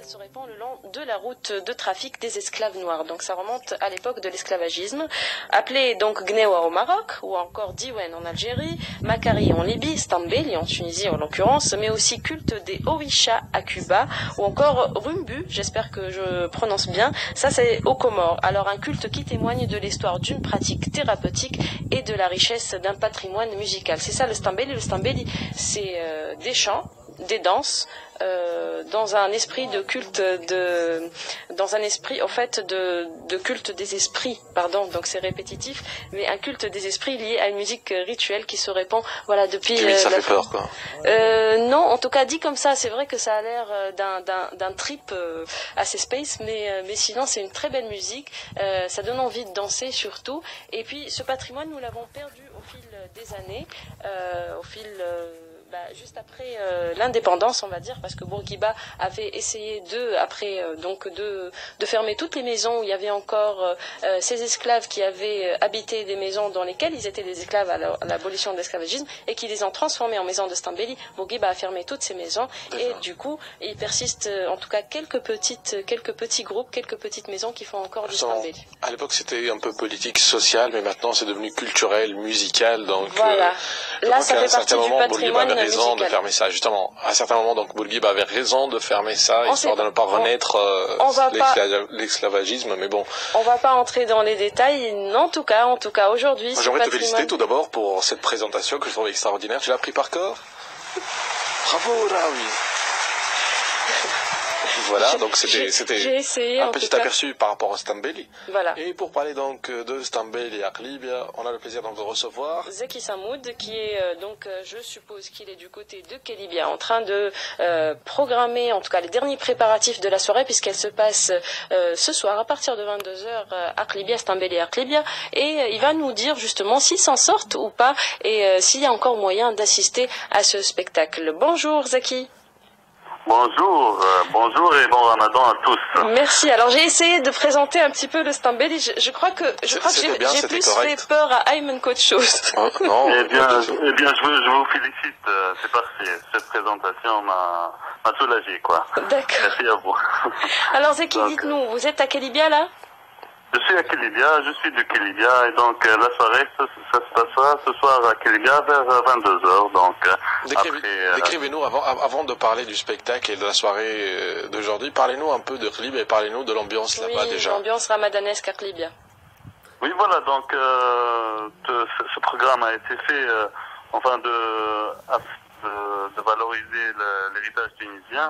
se répand le long de la route de trafic des esclaves noirs. Donc ça remonte à l'époque de l'esclavagisme, appelé donc Gnewa au Maroc, ou encore Diwen en Algérie, Makari en Libye, Stambeli en Tunisie en l'occurrence, mais aussi culte des Orisha à Cuba, ou encore Rumbu, j'espère que je prononce bien, ça c'est aux Comores. Alors un culte qui témoigne de l'histoire d'une pratique thérapeutique et de la richesse d'un patrimoine musical. C'est ça le Stambeli. Le Stambeli, c'est des chants, des danses, dans un esprit de culte dans un esprit en fait de culte des esprits, pardon, donc c'est répétitif, mais un culte des esprits lié à une musique rituelle qui se répand, voilà, depuis ça fait peur, quoi. Non, en tout cas dit comme ça, c'est vrai que ça a l'air d'un trip assez space, mais sinon c'est une très belle musique, ça donne envie de danser surtout, et puis ce patrimoine nous l'avons perdu au fil des années, au fil juste après l'indépendance, on va dire, parce que Bourguiba avait essayé de fermer toutes les maisons où il y avait encore ces esclaves qui avaient habité des maisons dans lesquelles ils étaient des esclaves à l'abolition de l'esclavagisme et qui les ont transformés en maisons de Stambeli. Bourguiba a fermé toutes ces maisons et du coup il persiste en tout cas quelques petits groupes, quelques petites maisons qui font encore du Stambeli. À l'époque c'était un peu politique, social, mais maintenant c'est devenu culturel, musical, donc voilà. Là ça fait partie du patrimoine raison de fermer ça, justement. À un certain moment, donc, Bourguiba avait raison de fermer ça, histoire de ne pas renaître l'esclavagisme, mais bon. On va pas entrer dans les détails, en tout cas, aujourd'hui, j'aimerais te féliciter tout d'abord pour cette présentation que je trouve extraordinaire. Tu l'as appris par corps? Bravo, Raoui! Voilà, donc c'était un petit aperçu par rapport au Stambeli. Voilà. Et pour parler donc de Stambeli à Aqlibia, on a le plaisir donc de recevoir Zeki Samoud, qui est je suppose qu'il est du côté de Kelibia, en train de programmer en tout cas les derniers préparatifs de la soirée, puisqu'elle se passe ce soir à partir de 22h à Aqlibia, Stambeli à Aqlibia, et il va nous dire justement s'ils s'en sortent ou pas, et s'il y a encore moyen d'assister à ce spectacle. Bonjour Zeki. Bonjour et bon Ramadan à tous. Merci. Alors j'ai essayé de présenter un petit peu le Stambeli. Je crois que j'ai plus fait peur à Ayman qu'autre chose. Non. Eh bien, je vous félicite. C'est parfait. Cette présentation m'a soulagé, quoi. D'accord. Merci à vous. Alors Zeki, dites-nous, vous êtes à Kelibia là? Je suis à Kelibia, je suis de Kelibia, et donc la soirée, ça se passera ce soir à Kelibia vers 22h. Donc, décrivez-nous, avant de parler du spectacle et de la soirée d'aujourd'hui, parlez-nous un peu de Kelibia et parlez-nous de l'ambiance là-bas déjà. L'ambiance ramadanesque à Kelibia. Oui, voilà, donc ce programme a été fait de valoriser l'héritage tunisien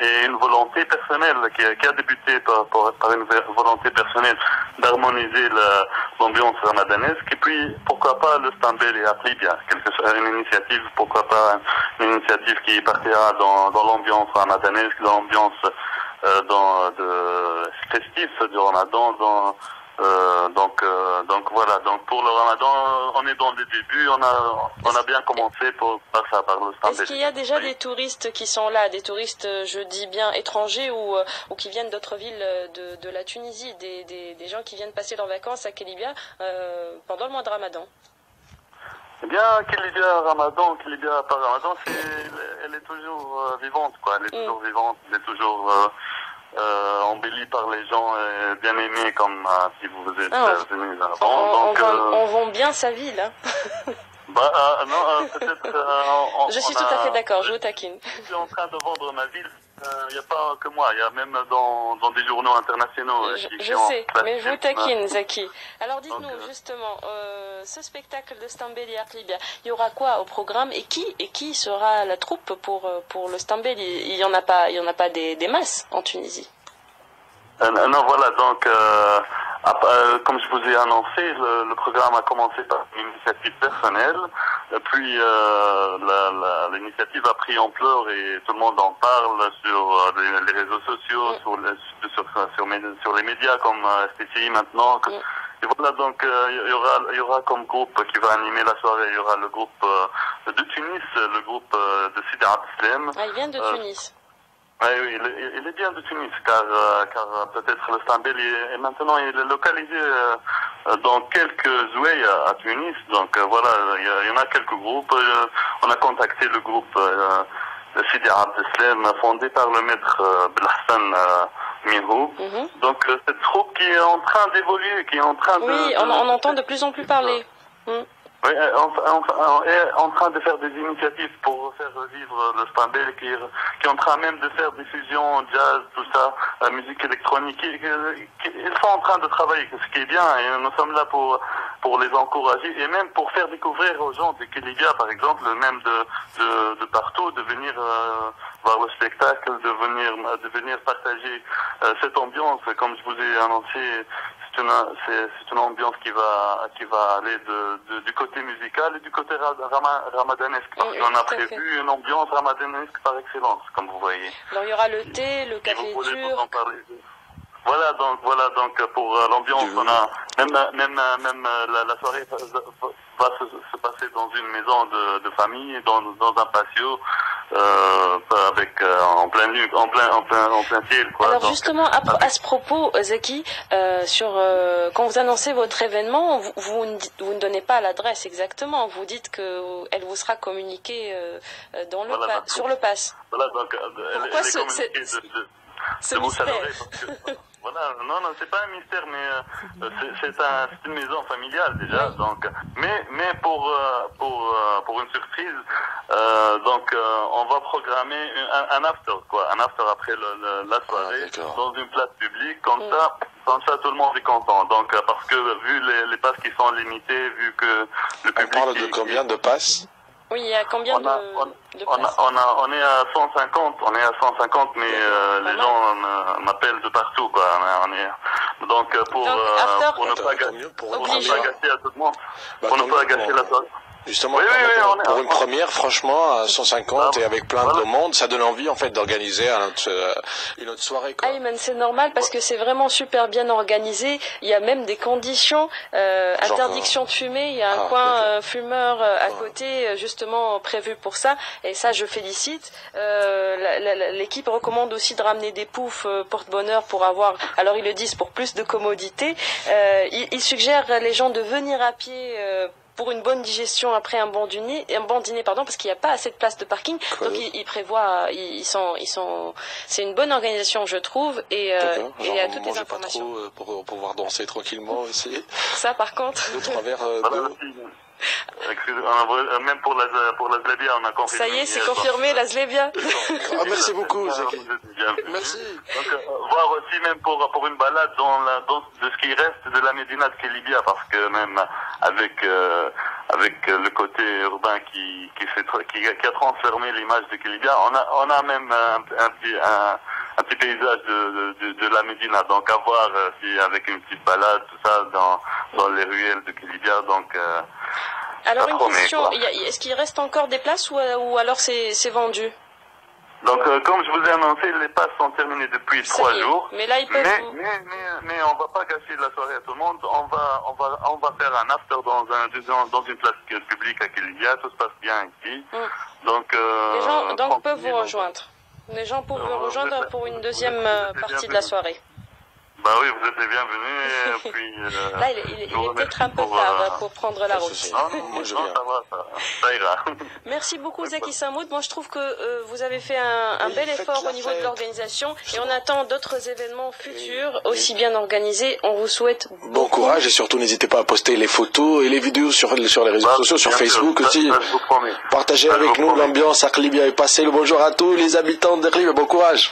et une volonté personnelle qui a débuté par une volonté personnelle d'harmoniser l'ambiance ramadanesque, et puis pourquoi pas le Stambeli et Aqlibia, une initiative, pourquoi pas une initiative qui partira dans l'ambiance ramadanesque, dans l'ambiance festive du Ramadan, donc voilà, donc pour le Ramadan, on est dans les débuts, on a bien commencé par le Stambeli. Est-ce qu'il y a déjà des touristes qui sont là, des touristes, je dis bien étrangers ou qui viennent d'autres villes de la Tunisie, des gens qui viennent passer leurs vacances à Kelibia pendant le mois de Ramadan? Eh bien, Kelibia par Ramadan, elle est toujours vivante, quoi. Elle est toujours vivante, elle est toujours embellie par les gens, bien aimés, comme si vous êtes venus avant. On vend bien sa ville, hein. Peut-être. Je suis tout à fait d'accord, je vous taquine. Je suis en train de vendre ma ville. Il n'y a pas que moi, il y a même dans des journaux internationaux. Je sais, mais je vous taquine, Zaki. Alors dites-nous justement, ce spectacle de Stambeli à Aqlibia, il y aura quoi au programme et qui sera la troupe pour le Stambeli? Il y en a pas des masses en Tunisie. Non, voilà, donc comme je vous ai annoncé, le programme a commencé par une initiative personnelle, puis l'initiative a pris ampleur et tout le monde en parle sur les réseaux sociaux, sur les médias comme STCI maintenant. Et voilà, donc il y aura comme groupe qui va animer la soirée, il y aura le groupe de Tunis, le groupe de Sidi Abdeslam. Ah, il vient de Tunis. Oui, il est bien de Tunis, car peut-être le Stambeli est maintenant il est localisé dans quelques zouays à Tunis. Donc voilà, il y en a quelques groupes. On a contacté le groupe Sidi Abdeslam, fondée par le maître Belhassan Mihou. Donc cette troupe qui est en train d'évoluer, qui est en train de... Oui, on entend de plus en plus parler. Oui, on est en train de faire des initiatives pour faire revivre le Stambéli, qui est en train même de faire des fusions, jazz, tout ça, musique électronique. Ils sont en train de travailler, ce qui est bien, et nous sommes là pour les encourager, et même pour faire découvrir aux gens de Kelibia, par exemple, même de partout, de venir voir le spectacle, de venir partager cette ambiance, comme je vous ai annoncé. C'est une ambiance qui va aller du côté musical et du côté ramadanesque. Parce qu'on a prévu une ambiance ramadanesque par excellence, comme vous voyez. Alors il y aura le thé, le café turc. Voilà donc pour l'ambiance, on a même la soirée va se passer dans une maison de famille, dans un patio, avec en plein ciel, quoi. Alors donc, justement à ce propos, Zeki, quand vous annoncez votre événement, vous ne donnez pas l'adresse exactement, vous dites que elle vous sera communiquée dans le sur le pass. Voilà, donc pourquoi ce mystère? Voilà, non, c'est pas un mystère, mais c'est une maison familiale déjà, donc. Mais pour une surprise, donc on va programmer un after, un after après la soirée, dans une place publique, comme ça tout le monde est content. Donc parce que vu les passes qui sont limitées, vu que le public. On parle de combien de passes? Oui, il y a combien de places? On est à 150, mais les gens m'appellent de partout, quoi. Donc pour ne pas gâcher à tout le monde, pour ne pas gâcher la soirée. Justement, pour une première, franchement, à 150 et avec plein de monde, ça donne envie en fait d'organiser une autre soirée. Ayman, c'est normal parce que c'est vraiment super bien organisé. Il y a même des conditions, interdiction de fumer. Il y a un coin fumeur à côté, justement prévu pour ça. Et ça, je félicite. L'équipe recommande aussi de ramener des poufs porte-bonheur pour avoir. Alors ils le disent pour plus de commodité. Ils suggèrent les gens de venir à pied. Pour une bonne digestion après un bon dîner, parce qu'il n'y a pas assez de place de parking. Donc ils prévoient, c'est une bonne organisation, je trouve, et il y a toutes les informations. Pas trop pour pouvoir danser tranquillement aussi. Ça, par contre. 2-3 verres d'eau. Même pour la Zlébia, on a confirmé. Ça y est, c'est confirmé, la Zlébia. Merci beaucoup, Zeki. Merci. Donc, voir aussi même pour une balade dans de ce qui reste de la Médina de Kelibia, parce que même avec le côté urbain qui a transformé l'image de Kelibia, on a même un petit paysage de la Médina. Donc à voir avec une petite balade, tout ça, dans les ruelles de Kelibia, donc. Alors une question, est-ce qu'il reste encore des places ou alors c'est vendu? Donc comme je vous ai annoncé, les passes sont terminées depuis 3 jours. Mais là ils peuvent. Mais on va pas gâcher la soirée à tout le monde. On va faire un after dans une place publique à Kelibia. Tout se passe bien ici. Donc les gens peuvent vous rejoindre. Les gens peuvent vous rejoindre pour une deuxième partie de la soirée. Bah oui, vous êtes les bienvenus. Puis, là, il est peut-être un peu tard pour prendre la route. Non, ça ira. Merci beaucoup, Zeki Samoud. Moi, je trouve que vous avez fait un bel effort au niveau de l'organisation et on attend d'autres événements futurs aussi bien organisés. On vous souhaite bon courage et surtout n'hésitez pas à poster les photos et les vidéos sur les réseaux sociaux, sur Facebook aussi. Partagez avec nous l'ambiance à Kelibia et passez le bonjour à tous les habitants de Rive. Bon courage.